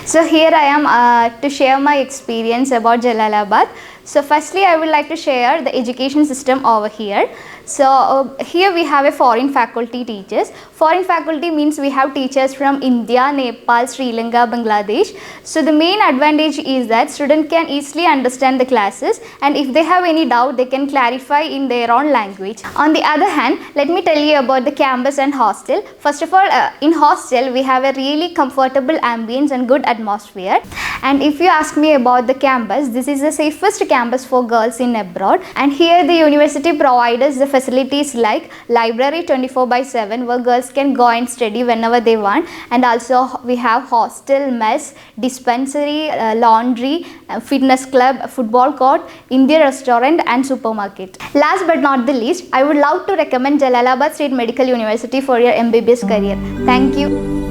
So here I am to share my experience about Jalal-Abad. So firstly I would like to share the education system over here. So here we have a foreign faculty teachers. Foreign faculty means we have teachers from India, Nepal, Sri Lanka, Bangladesh. So the main advantage is that student can easily understand the classes, and if they have any doubt they can clarify in their own language. On the other hand, let me tell you about the campus and hostel. First of all, in hostel we have a really comfortable ambience and good atmosphere. And if you ask me about the campus, this is the safest campus for girls in abroad, and here the university provides us the facilities like library 24/7 where girls can go and study whenever they want, and also we have hostel, mess, dispensary, laundry, fitness club, football court, Indian restaurant and supermarket. Last but not the least, I would love to recommend Jalal-Abad State Medical University for your MBBS career. Thank you.